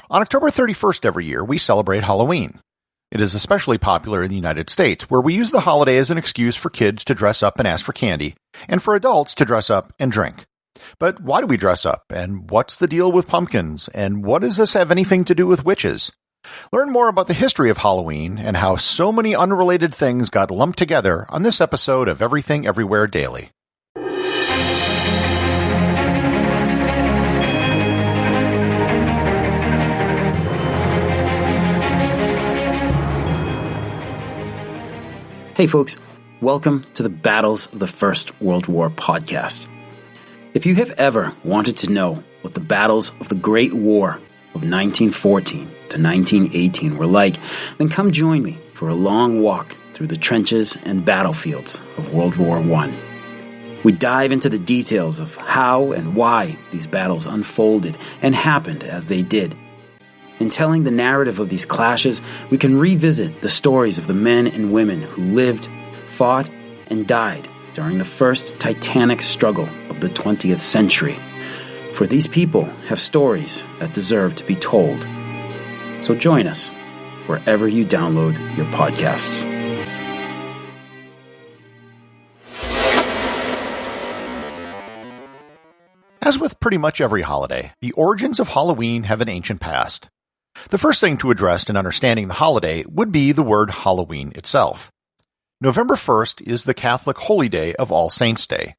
On October 31st every year, we celebrate Halloween. It is especially popular in the United States, where we use the holiday as an excuse for kids to dress up and ask for candy, and for adults to dress up and drink. But why do we dress up, and what's the deal with pumpkins, and what does this have anything to do with witches? Learn more about the history of Halloween and how so many unrelated things got lumped together on this episode of Everything Everywhere Daily. Hey folks, welcome to the Battles of the First World War podcast. If you have ever wanted to know what the battles of the Great War of 1914 to 1918 were like, then come join me for a long walk through the trenches and battlefields of World War I. We dive into the details of how and why these battles unfolded and happened as they did. In telling the narrative of these clashes, we can revisit the stories of the men and women who lived, fought, and died during the first titanic struggle of the 20th century. For these people have stories that deserve to be told. So join us wherever you download your podcasts. As with pretty much every holiday, the origins of Halloween have an ancient past. The first thing to address in understanding the holiday would be the word Halloween itself. November 1st is the Catholic holy day of All Saints' Day,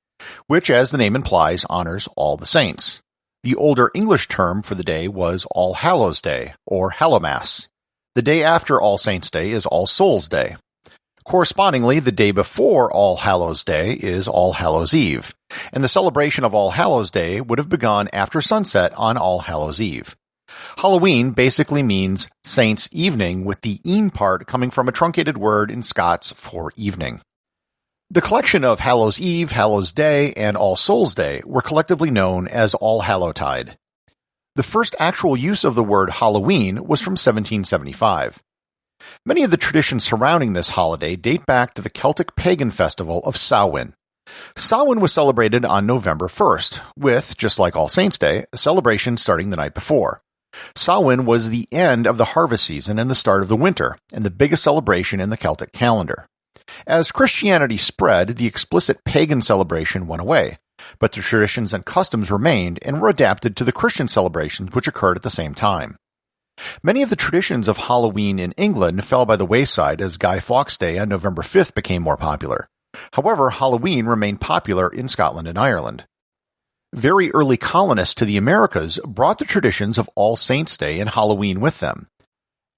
which, as the name implies, honors all the saints. The older English term for the day was All Hallows' Day, or Hallowmas. The day after All Saints' Day is All Souls' Day. Correspondingly, the day before All Hallows' Day is All Hallows' Eve, and the celebration of All Hallows' Day would have begun after sunset on All Hallows' Eve. Halloween basically means Saints' Evening, with the "een" part coming from a truncated word in Scots for evening. The collection of Hallows' Eve, Hallows' Day, and All Souls' Day were collectively known as All Hallowtide. The first actual use of the word Halloween was from 1775. Many of the traditions surrounding this holiday date back to the Celtic pagan festival of Samhain. Samhain was celebrated on November 1st, with, just like All Saints' Day, a celebration starting the night before. Samhain was the end of the harvest season and the start of the winter, and the biggest celebration in the Celtic calendar. As Christianity spread, the explicit pagan celebration went away, but the traditions and customs remained and were adapted to the Christian celebrations which occurred at the same time. Many of the traditions of Halloween in England fell by the wayside as Guy Fawkes Day on November 5th became more popular. However, Halloween remained popular in Scotland and Ireland. Very early colonists to the Americas brought the traditions of All Saints' Day and Halloween with them.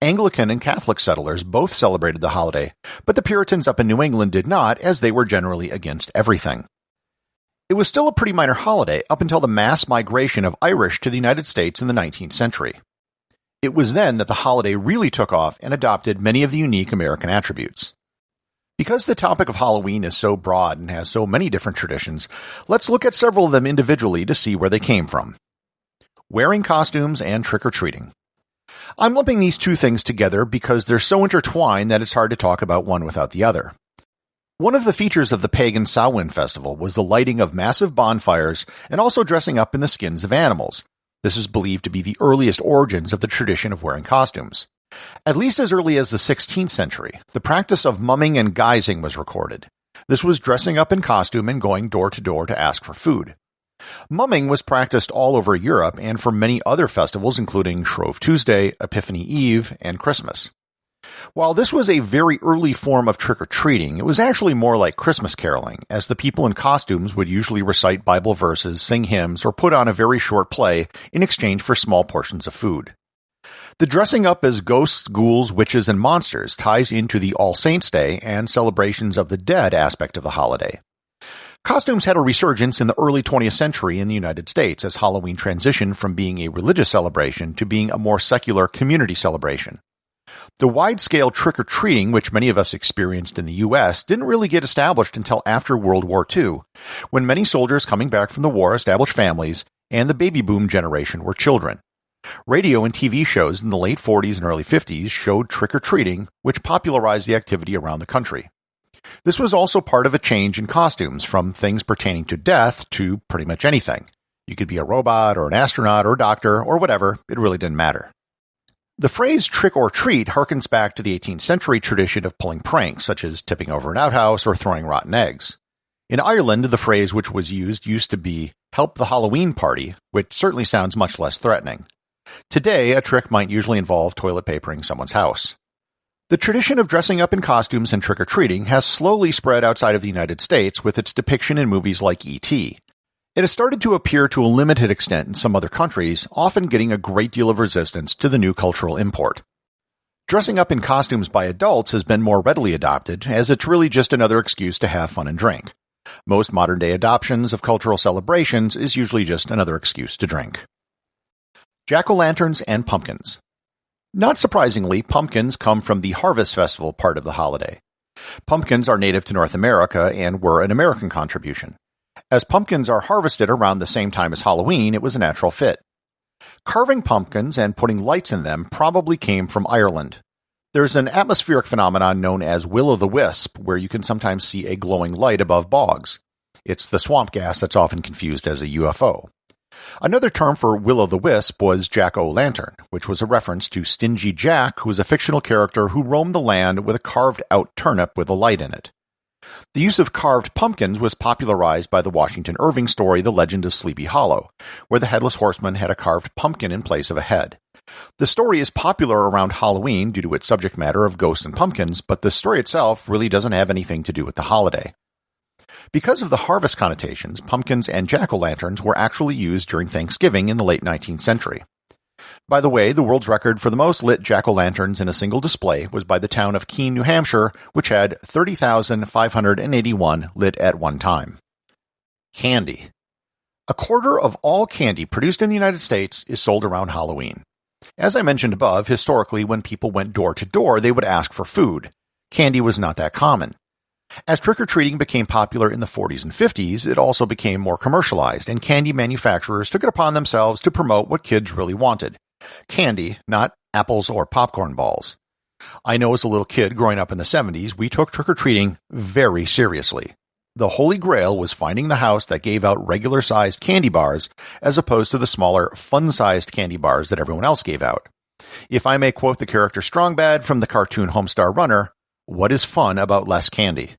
Anglican and Catholic settlers both celebrated the holiday, but the Puritans up in New England did not, as they were generally against everything. It was still a pretty minor holiday up until the mass migration of Irish to the United States in the 19th century. It was then that the holiday really took off and adopted many of the unique American attributes. Because the topic of Halloween is so broad and has so many different traditions, let's look at several of them individually to see where they came from. Wearing costumes and trick-or-treating. I'm lumping these two things together because they're so intertwined that it's hard to talk about one without the other. One of the features of the pagan Samhain festival was the lighting of massive bonfires and also dressing up in the skins of animals. This is believed to be the earliest origins of the tradition of wearing costumes. At least as early as the 16th century, the practice of mumming and guising was recorded. This was dressing up in costume and going door to door to ask for food. Mumming was practiced all over Europe and for many other festivals including Shrove Tuesday, Epiphany Eve, and Christmas. While this was a very early form of trick-or-treating, it was actually more like Christmas caroling, as the people in costumes would usually recite Bible verses, sing hymns, or put on a very short play in exchange for small portions of food. The dressing up as ghosts, ghouls, witches, and monsters ties into the All Saints' Day and celebrations of the dead aspect of the holiday. Costumes had a resurgence in the early 20th century in the United States as Halloween transitioned from being a religious celebration to being a more secular community celebration. The wide-scale trick-or-treating which many of us experienced in the U.S. didn't really get established until after World War II, when many soldiers coming back from the war established families, and the baby boom generation were children. Radio and TV shows in the late 40s and early 50s showed trick-or-treating, which popularized the activity around the country. This was also part of a change in costumes from things pertaining to death to pretty much anything. You could be a robot or an astronaut or a doctor or whatever, it really didn't matter. The phrase trick or treat harkens back to the 18th century tradition of pulling pranks, such as tipping over an outhouse or throwing rotten eggs. In Ireland, the phrase which was used to be help the Halloween party, which certainly sounds much less threatening. Today, a trick might usually involve toilet papering someone's house. The tradition of dressing up in costumes and trick-or-treating has slowly spread outside of the United States with its depiction in movies like E.T. It has started to appear to a limited extent in some other countries, often getting a great deal of resistance to the new cultural import. Dressing up in costumes by adults has been more readily adopted, as it's really just another excuse to have fun and drink. Most modern-day adoptions of cultural celebrations is usually just another excuse to drink. Jack-o'-lanterns and pumpkins. Not surprisingly, pumpkins come from the Harvest Festival part of the holiday. Pumpkins are native to North America and were an American contribution. As pumpkins are harvested around the same time as Halloween, it was a natural fit. Carving pumpkins and putting lights in them probably came from Ireland. There's an atmospheric phenomenon known as will-o'-the-wisp, where you can sometimes see a glowing light above bogs. It's the swamp gas that's often confused as a UFO. Another term for will-o'-the-wisp was jack-o'-lantern, which was a reference to Stingy Jack, who was a fictional character who roamed the land with a carved-out turnip with a light in it. The use of carved pumpkins was popularized by the Washington Irving story The Legend of Sleepy Hollow, where the Headless Horseman had a carved pumpkin in place of a head. The story is popular around Halloween due to its subject matter of ghosts and pumpkins, but the story itself really doesn't have anything to do with the holiday. Because of the harvest connotations, pumpkins and jack-o'-lanterns were actually used during Thanksgiving in the late 19th century. By the way, the world's record for the most lit jack-o'-lanterns in a single display was by the town of Keene, New Hampshire, which had 30,581 lit at one time. Candy. A quarter of all candy produced in the United States is sold around Halloween. As I mentioned above, historically, when people went door to door, they would ask for food. Candy was not that common. As trick-or-treating became popular in the 40s and 50s, it also became more commercialized, and candy manufacturers took it upon themselves to promote what kids really wanted. Candy, not apples or popcorn balls. I know as a little kid growing up in the 70s, we took trick-or-treating very seriously. The holy grail was finding the house that gave out regular-sized candy bars, as opposed to the smaller, fun-sized candy bars that everyone else gave out. If I may quote the character Strongbad from the cartoon Homestar Runner, what is fun about less candy?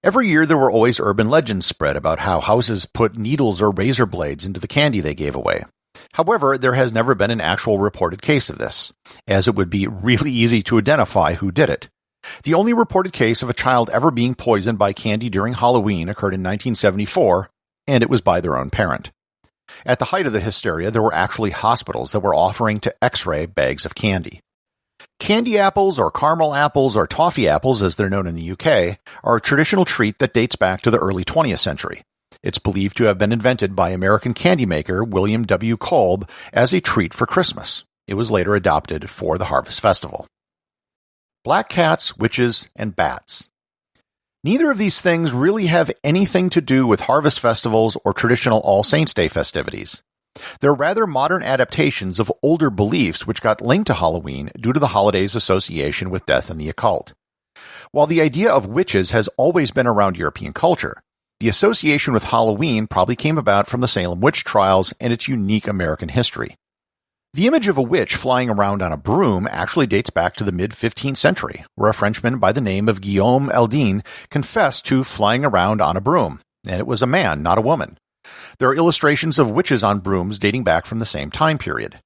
Every year there were always urban legends spread about how houses put needles or razor blades into the candy they gave away. However, there has never been an actual reported case of this, as it would be really easy to identify who did it. The only reported case of a child ever being poisoned by candy during Halloween occurred in 1974, and it was by their own parent. At the height of the hysteria, there were actually hospitals that were offering to X-ray bags of candy. Candy apples, or caramel apples, or toffee apples as they're known in the UK, are a traditional treat that dates back to the early 20th century. It's believed to have been invented by American candy maker William W. Kolb as a treat for Christmas. It was later adopted for the Harvest Festival. Black cats, witches, and bats. Neither of these things really have anything to do with harvest festivals or traditional All Saints' Day festivities. They're rather modern adaptations of older beliefs which got linked to Halloween due to the holiday's association with death and the occult. While the idea of witches has always been around European culture, the association with Halloween probably came about from the Salem witch trials and its unique American history. The image of a witch flying around on a broom actually dates back to the mid-15th century, where a Frenchman by the name of Guillaume Eldin confessed to flying around on a broom, and it was a man, not a woman. There are illustrations of witches on brooms dating back from the same time period.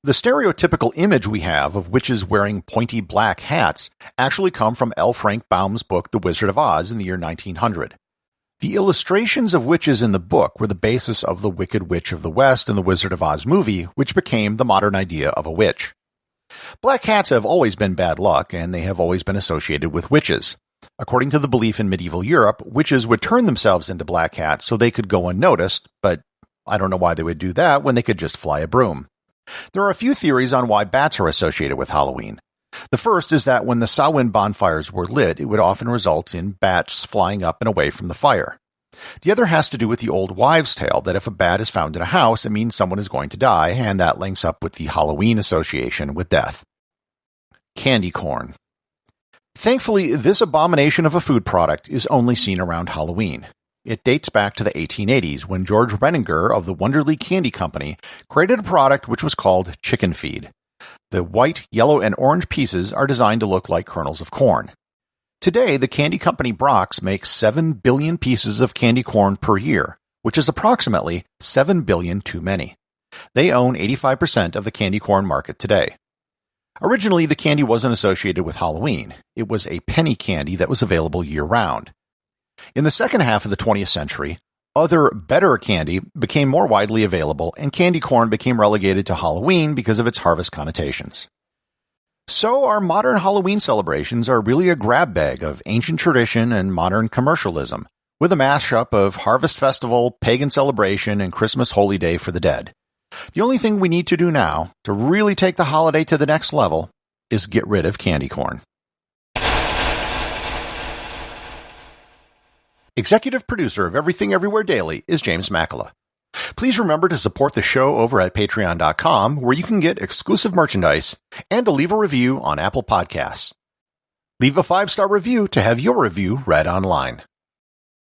The stereotypical image we have of witches wearing pointy black hats actually come from L. Frank Baum's book The Wizard of Oz in the year 1900. The illustrations of witches in the book were the basis of the Wicked Witch of the West and the Wizard of Oz movie, which became the modern idea of a witch. Black hats have always been bad luck, and they have always been associated with witches. According to the belief in medieval Europe, witches would turn themselves into black hats so they could go unnoticed, but I don't know why they would do that when they could just fly a broom. There are a few theories on why bats are associated with Halloween. The first is that when the Samhain bonfires were lit, it would often result in bats flying up and away from the fire. The other has to do with the old wives' tale that if a bat is found in a house, it means someone is going to die, and that links up with the Halloween association with death. Candy corn. Thankfully, this abomination of a food product is only seen around Halloween. It dates back to the 1880s when George Renninger of the Wonderly Candy Company created a product which was called chicken feed. The white, yellow, and orange pieces are designed to look like kernels of corn. Today, the candy company Brach's makes 7 billion pieces of candy corn per year, which is approximately 7 billion too many. They own 85% of the candy corn market today. Originally, the candy wasn't associated with Halloween. It was a penny candy that was available year-round. In the second half of the 20th century, other, better candy became more widely available, and candy corn became relegated to Halloween because of its harvest connotations. So our modern Halloween celebrations are really a grab bag of ancient tradition and modern commercialism, with a mashup of harvest festival, pagan celebration, and Christmas holy day for the dead. The only thing we need to do now to really take the holiday to the next level is get rid of candy corn. Executive producer of Everything Everywhere Daily is James Makala. Please remember to support the show over at patreon.com, where you can get exclusive merchandise and to leave a review on Apple Podcasts. Leave a 5-star review to have your review read online.